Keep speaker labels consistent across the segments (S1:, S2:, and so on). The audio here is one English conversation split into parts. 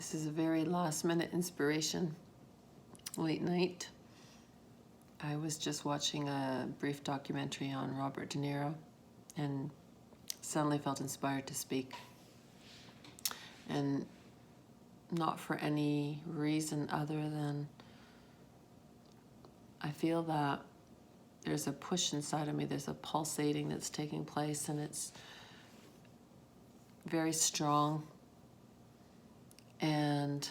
S1: This is a very last minute inspiration. Late night. I was just watching a brief documentary on Robert De Niro and suddenly felt inspired to speak. And not for any reason other than I feel that there's a push inside of me, there's a pulsating that's taking place, and it's very strong. And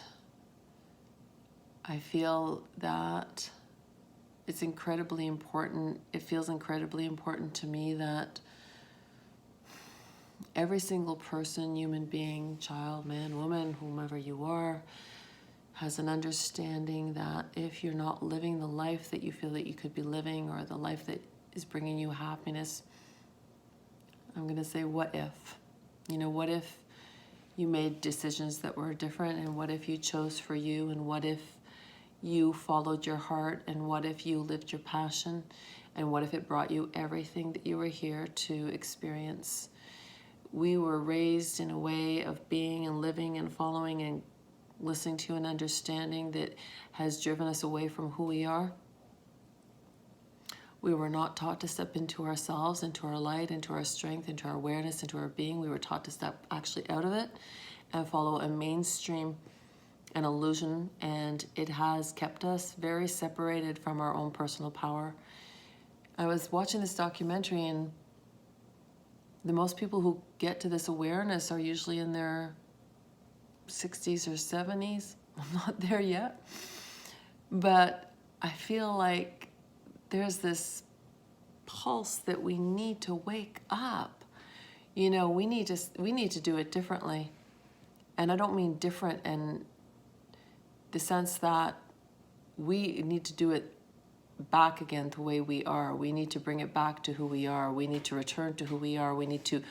S1: I feel that it's incredibly important. It feels incredibly important to me that every single person, human being, child, man, woman, whomever you are, has an understanding that if you're not living the life that you feel that you could be living, or the life that is bringing you happiness, I'm going to say, what if? You know, what if you made decisions that were different, and what if you chose for you, and what if you followed your heart, and what if you lived your passion, and what if it brought you everything that you were here to experience? We were raised in a way of being and living and following and listening to and understanding that has driven us away from who we are. We were not taught to step into ourselves, into our light, into our strength, into our awareness, into our being. We were taught to step actually out of it and follow a mainstream, an illusion, and it has kept us very separated from our own personal power. I was watching this documentary, and the most people who get to this awareness are usually in their 60s or 70s. I'm not there yet. But I feel like there's this pulse that we need to wake up. You know, we need to do it differently. And I don't mean different in the sense that we need to do it back again the way we are. We need to bring it back to who we are. We need to return to who we are. We need to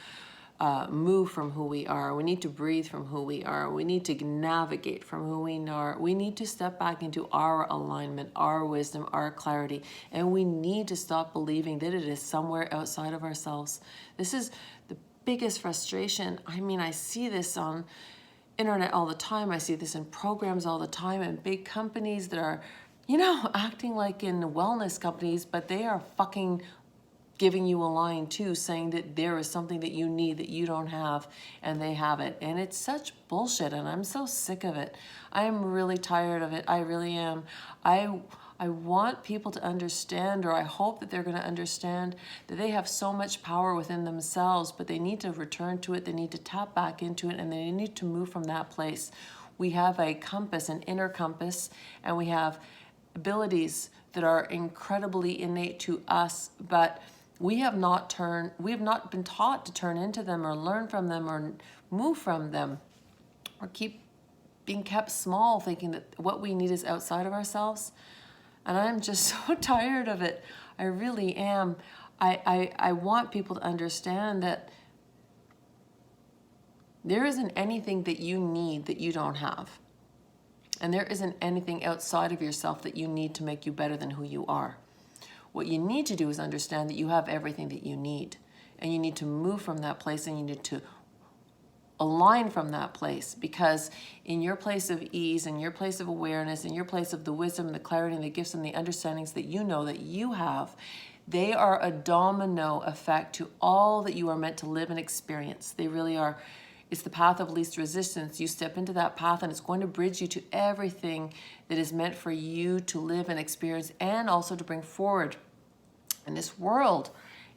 S1: move from who we are. We need to breathe from who we are. We need to navigate from who we are. We need to step back into our alignment, our wisdom, our clarity, and we need to stop believing that it is somewhere outside of ourselves. This is the biggest frustration. I mean, I see this on internet all the time. I see this in programs all the time, and big companies that are, you know, acting like in wellness companies, but they are fucking giving you a line too, saying that there is something that you need that you don't have, and they have it. And it's such bullshit, and I'm so sick of it. I am really tired of it. I really am. I want people to understand, or I hope that they're going to understand, that they have so much power within themselves, but they need to return to it. They need to tap back into it, and they need to move from that place. We have a compass, an inner compass, and we have abilities that are incredibly innate to us, but we have not been taught to turn into them, or learn from them, or move from them, or keep being kept small, thinking that what we need is outside of ourselves. And I'm just so tired of it. I really am. I want people to understand that there isn't anything that you need that you don't have. And there isn't anything outside of yourself that you need to make you better than who you are. What you need to do is understand that you have everything that you need. And you need to move from that place, and you need to align from that place, because in your place of ease, in your place of awareness, in your place of the wisdom, the clarity, and the gifts and the understandings that you know that you have, they are a domino effect to all that you are meant to live and experience. They really are. It's the path of least resistance. You step into that path, and it's going to bridge you to everything that is meant for you to live and experience, and also to bring forward in this world.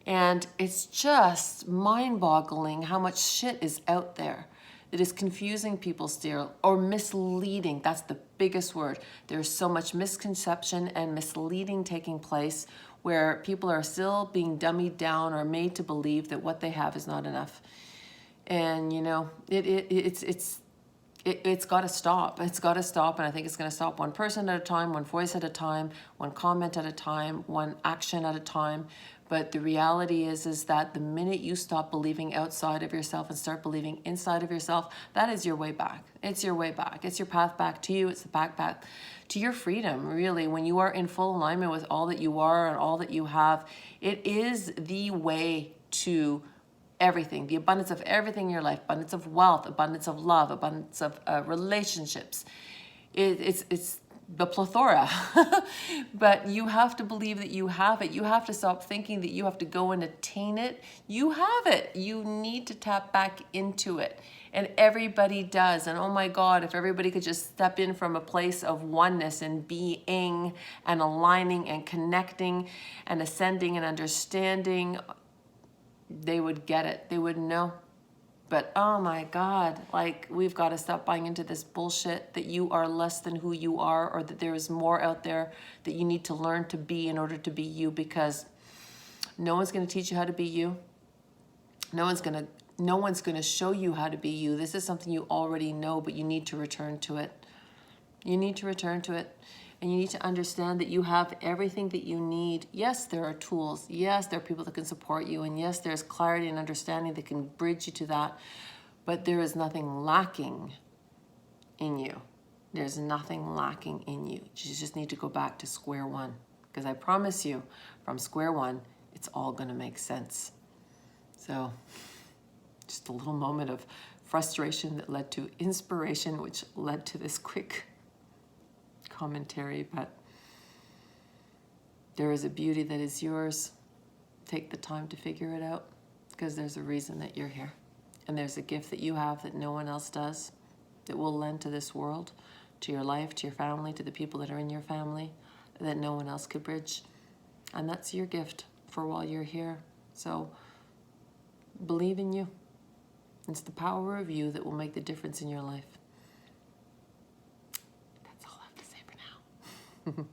S1: And it's just mind-boggling how much shit is out there that is confusing people still, or misleading. That's the biggest word. There's so much misconception and misleading taking place, where people are still being dummied down or made to believe that what they have is not enough. And you know, it's got to stop. It's got to stop, and I think it's going to stop one person at a time, one voice at a time, one comment at a time, one action at a time. But the reality is that the minute you stop believing outside of yourself and start believing inside of yourself, that is your way back. It's your way back. It's your path back to you. It's the back to your freedom, really. When you are in full alignment with all that you are and all that you have, it is the way to everything, the abundance of everything in your life, abundance of wealth, abundance of love, abundance of relationships. It's the plethora. But you have to believe that you have it. You have to stop thinking that you have to go and attain it. You have it. You need to tap back into it. And everybody does. And oh my God, if everybody could just step in from a place of oneness and being and aligning and connecting and ascending and understanding, they would get it. They would know. But oh my God, like, we've got to stop buying into this bullshit that you are less than who you are, or that there is more out there that you need to learn to be in order to be you, because no one's going to teach you how to be you. No one's going to show you how to be you. This is something you already know, but you need to return to it. You need to return to it. And you need to understand that you have everything that you need. Yes, there are tools. Yes, there are people that can support you. And yes, there's clarity and understanding that can bridge you to that. But there is nothing lacking in you. There's nothing lacking in you. You just need to go back to square one. Because I promise you, from square one, it's all going to make sense. So, just a little moment of frustration that led to inspiration, which led to this quick commentary, but there is a beauty that is yours. Take the time to figure it out, because there's a reason that you're here, and there's a gift that you have that no one else does, that will lend to this world, to your life, to your family, to the people that are in your family, that no one else could bridge. And that's your gift for while you're here. So believe in you. It's the power of you that will make the difference in your life. That's all I have to say for now.